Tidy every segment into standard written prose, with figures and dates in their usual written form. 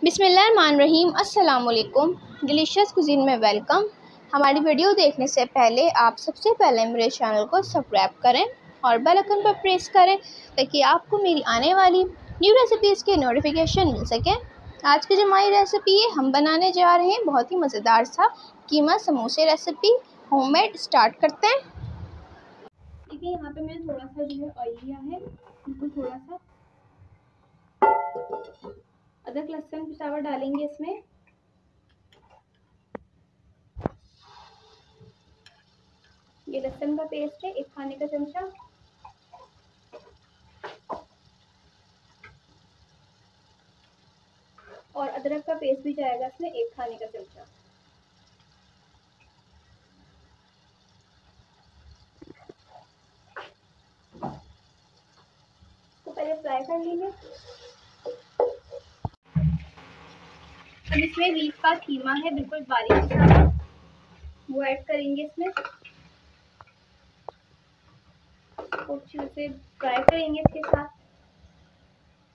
बिस्मिल्लाहिर्रहमानिर्रहीम। अस्सलाम वालेकुम। डिलीशियस कुज़ीन में वेलकम। हमारी वीडियो देखने से पहले आप सबसे पहले मेरे चैनल को सब्सक्राइब करें और बेल आइकन पर प्रेस करें ताकि आपको मेरी आने वाली न्यू रेसिपीज़ की नोटिफिकेशन मिल सके। आज की जो हमारी रेसिपी है हम बनाने जा रहे हैं बहुत ही मज़ेदार सा कीमा समोसे रेसिपी होममेड। स्टार्ट करते हैं। देखिए यहाँ पे मैंने थोड़ा सा जो है ऑयल लिया है, बिल्कुल थोड़ा सा। अदरक लहसुन पिसा हुआ डालेंगे इसमें। ये लहसुन का पेस्ट है 1 खाने का चमचा। और अदरक का पेस्ट भी जाएगा इसमें 1 खाने का चमचा। तो पहले फ्राई कर लेंगे। अब इसमें वीट का कीमा है बिल्कुल बारीक पिसा हुआ, वो ऐड करेंगे इसमें। अच्छे से फ्राई करेंगे इसके साथ।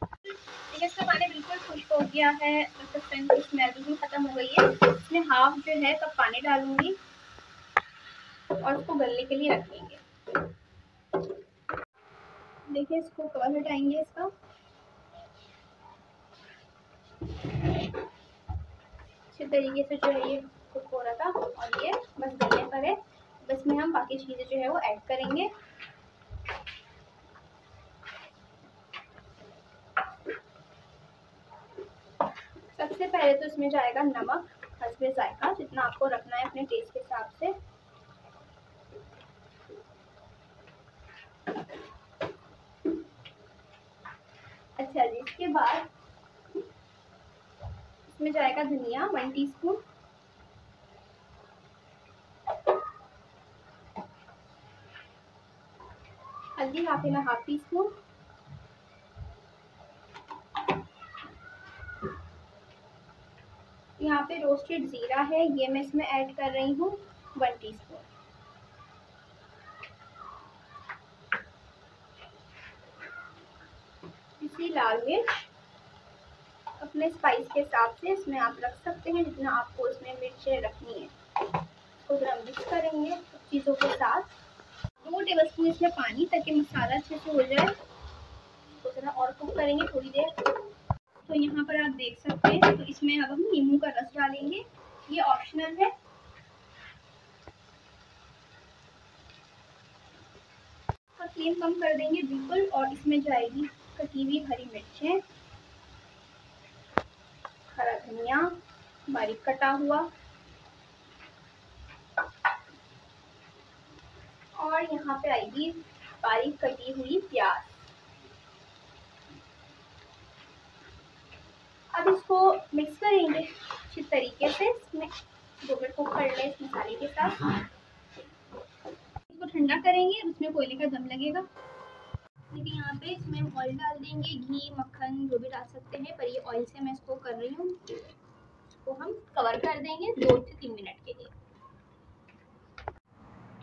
ठीक है, इसका पानी बिल्कुल खुश्क हो गया है, लहसुन की स्मेल बिल्कुल खत्म हो गई है। इसमें हाफ जो है कप पानी डालूंगी और उसको गलने के लिए रख लेंगे। देखिए इसको कवर हटाएंगे इसका। अच्छे तरीके से जो है ये कुक हो रहा था और ये बस गलने पर है। बस में हम बाकी चीज़ें जो है वो ऐड करेंगे। सबसे पहले तो इसमें जाएगा नमक हस्बे जायका, जितना आपको रखना है अपने टेस्ट के हिसाब से। अच्छा जी, इसके बाद इसमें जाएगा धनिया 1 टीस्पून, हल्दी हाफ टीस्पून, यहाँ पे रोस्टेड जीरा है, ये मैं इसमें ऐड कर रही हूँ 1 टीस्पून। इसी लाल मिर्च अपने स्पाइस के हिसाब से इसमें आप रख सकते हैं, जितना आपको इसमें मिर्चें रखनी है। इसको जरा मिक्स करेंगे सब चीज़ों के साथ। 2 टेबलस्पून इसमें पानी, ताकि मसाला अच्छे से हो जाए। तो जरा और कुक करेंगे थोड़ी देर। तो यहाँ पर आप देख सकते हैं, तो इसमें अब हम नींबू का रस डालेंगे, ये ऑप्शनल है। और फ्लेम कम कर देंगे बिल्कुल, और इसमें जाएगी कटी हुई हरी मिर्चें, हरा धनिया बारीक कटा हुआ, और यहाँ पे आएगी बारीक कटी हुई प्याज। अब इसको मिक्स करेंगे अच्छी तरीके से। इसमें 2 मिनट कुक कर लें इस मसाले के साथ। इसको ठंडा करेंगे, उसमें कोयले का दम लगेगा। देखिए यहाँ पे इसमें हम ऑयल डाल देंगे, घी मक्खन जो भी डाल सकते हैं, पर ये ऑयल से मैं इसको कर रही हूँ। इसको हम कवर कर देंगे 2 से 3 मिनट के लिए।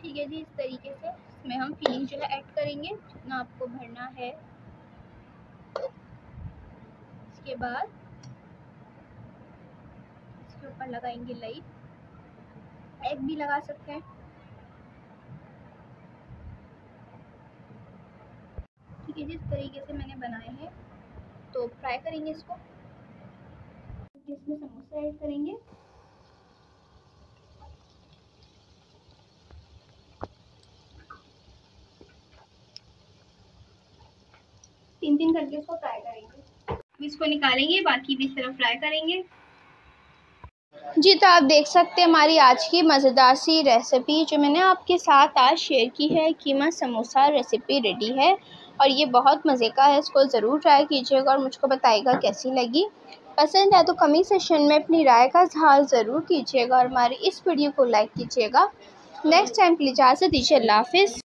ठीक है जी, इस तरीके से इसमें हम फिलिंग जो है ऐड करेंगे, जितना आपको भरना है। इसके बाद इसके ऊपर लगाएंगे लाइट, एग भी लगा सकते हैं। ठीक है जी, इस तरीके से मैंने बनाए हैं। तो फ्राई करेंगे इसको। इसमें समोसा ऐड करेंगे। तीन करके इसको फ्राई करेंगे। इसको निकालेंगे, बाकी भी इस तरह फ्राई करेंगे। जी, तो आप देख सकते हैं हमारी आज की मज़ेदार सी रेसिपी जो मैंने आपके साथ आज शेयर की है, कीमा समोसा रेसिपी रेडी है और ये बहुत मज़े का है। इसको ज़रूर ट्राई कीजिएगा और मुझको बताइएगा कैसी लगी। पसंद है तो कमेंट सेक्शन में अपनी राय का इज़हार ज़रूर कीजिएगा और हमारी इस वीडियो को लाइक कीजिएगा। नेक्स्ट टाइम के लिए इजाज़त दीजिए। अल्लाह हाफ़िज़।